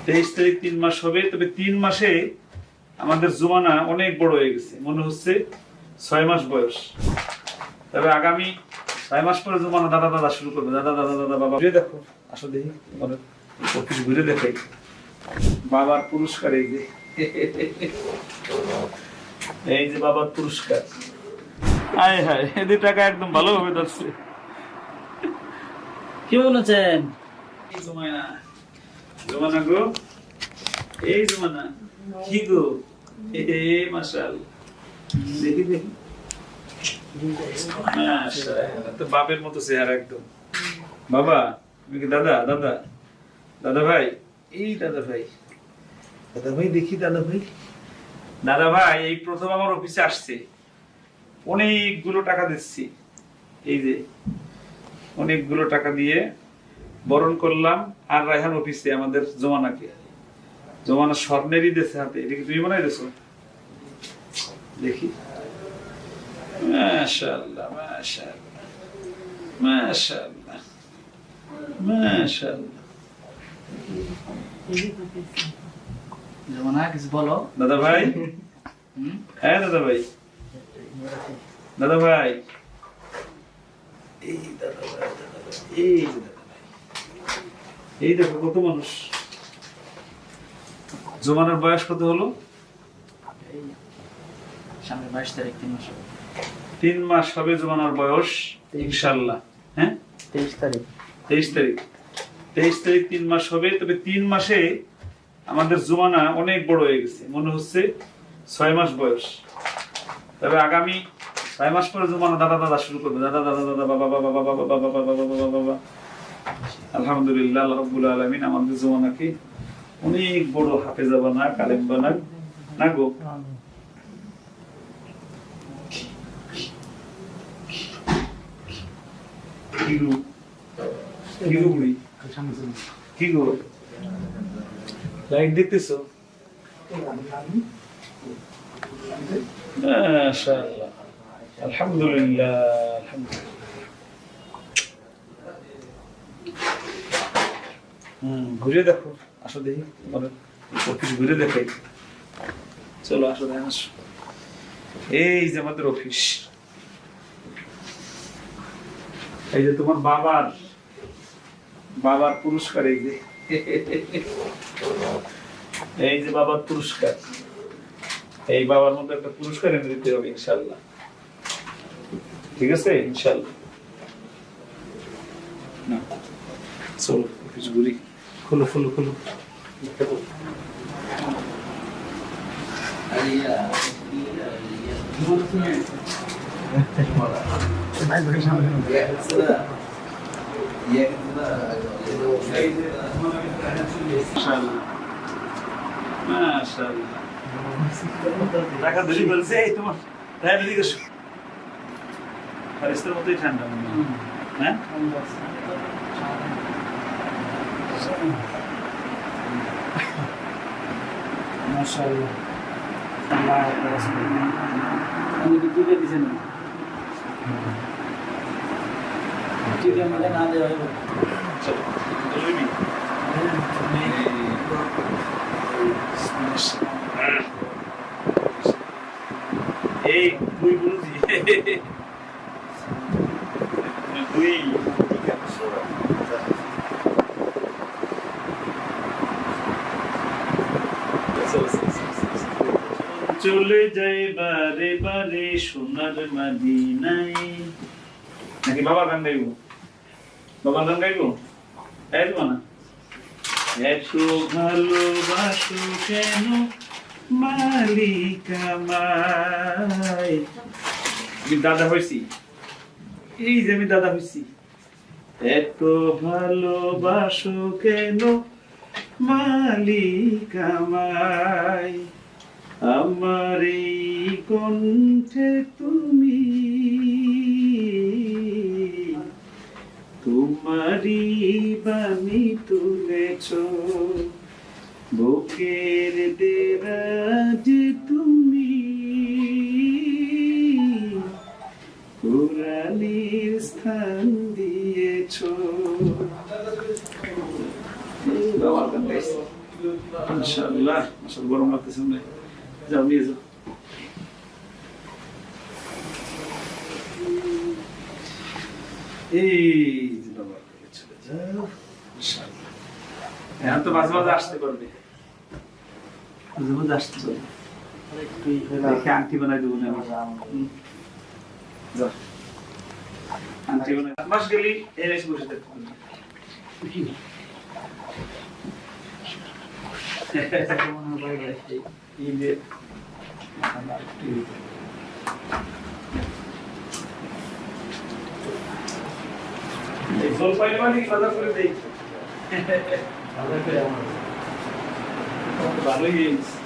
23 তারিখ 3 মাস হবে, তবে 3 মাসে আমাদের জুমানা অনেক বড় হয়ে গেছে, মনে হচ্ছে 6 মাস বয়স। তবে আগামী 6 মাস পরে জুমানা দাদা দাদা শুরু করবে, দাদা দাদা দাদা বাবা। ঘুরে দেখো, আসো দেখি অফিস ঘুরে দেখাই। বাবার পুরস্কার এই যে, এই যে বাবার পুরস্কার। আয় হায়, এদের টাকা একদম ভালোভাবে যাচ্ছে। কেমন আছেন? জমানা জমানা গো, এই জমানা কি গো, মাশাআল্লাহ, দেখি দেখি, মাশাআল্লাহ, তো বাপের মতো চেহারা একদম। বাবা তুমি কি দাদা? দাদা দাদা ভাই, এই দাদা ভাই, দাদা ভাই দেখি, দাদা ভাই, দাদা ভাই এই প্রথম আমার অফিসে আসছে, অনেকগুলো টাকা দিচ্ছি, এই যে অনেকগুলো টাকা দিয়ে বরণ করলাম। আর রায়হান অফিসে আমাদের জমানাকে, জমানা স্বর্ণেরই দেশে হাতে, এটা কি তুমি বানাই দিছো? দেখি, মাশাআল্লাহ মাশাআল্লাহ মাশাআল্লাহ মাশাআল্লাহ। জমানা কিছু বলো দাদা ভাই, হ্যাঁ দাদা ভাই, দাদা ভাই, এই দাদা ভাই, দাদা ভাই, এই যে দাদা ভাই, এই দেখো কত মানুষ। জমানার বয়স কত হলো? সামনে 22 তারিখ 3 মাস হবে। 3 মাস হবে জমানার বয়স ইনশাআল্লাহ। হ্যাঁ 23 তারিখ 23 তারিখ 23 তারিখ 3 মাস হবে, তবে 3 মাসে আমাদের জমানা অনেক বড় হয়ে গেছে, মনে হচ্ছে 6 মাস বয়স। তবে আগামী 6 মাস পরে জমানা দাদা দাদা শুরু করবে, দাদা দাদা দাদা বাবা বাবা বাবা বাবা বাবা বাবা বাবা বাবা। আলহামদুলিল্লাহ, আল্লাহ রাব্বুল আলামিন আমাদের জমানাকে অনেক বড় হাফেজা বানাক, আলেম বানাক না গো। কি গো, কি গো বুড়ি, কি গো, লাইট দেখতেছো? মাশাআল্লাহ, আলহামদুলিল্লাহ আলহামদুলিল্লাহ। ঘুরে দেখো, আসো দেখি, অফিস ঘুরে দেখাই। চলো আসো, দেখো আসো, এই যে আমাদের অফিস, এই যে তোমার বাবার বাবার পুরস্কার, এই যে, এই যে বাবার পুরস্কার, এই বাবার মধ্যে একটা পুরস্কার এনে দিতে হবে ইনশাআল্লাহ, ঠিক আছে ইনশাআল্লাহ। না চলো অফিস ঘুরি, খুলো খুলো খুলো। টাকা ধরি বলছে, এই তোমার দিকে ফারিস্তার মতোই ঠান্ডা মনে হয়, হ্যাঁ মাশাআল্লাহ। আল্লাহ হাফেজ। আমি কি দিতে দিছেন না? ঠিক আছে, মানে না দেওয়া হবে। চলো বলবি এই দুই বুঝি, দুই চলে যাই বারে বারে সোনার মদিনায়। নাকি বাবা গান গাইবো? বাবা গান গাইবো? তাই তো না, এত ভালোবাসো কেন মালিক আমায়। আমি দাদা হয়েছি, এই যে আমি দাদা হয়েছি। এত ভালোবাসো কেন মালিক আমায়, আমার এই কণ্ঠে তুমি তোমারই বাণী তুলেছ, বুকের দেরাজ তুমি কোরআনের স্থান দিয়েছ। বাবার গান গাইছি। ইনশাআল্লাহ আসলে গরম লাগতেছে মনে হয়। যাও নিয়ে যাও। এই যে বাবা চলে যাও ইনশাআল্লাহ। এখন তো মাঝে মাঝে আসতে পারবে, মাঝে মাঝে আসতে পারবে। একটু ই হয়ে দেখে আংটি বানাই দেবো না আমি। যাও আংটি বানাই, 7 মাস গেলি এই রেসে বসে থাকতে পারবে। এই যে এই জলপাই মানে খাওয়া করে দেই। ভালোই গেছে।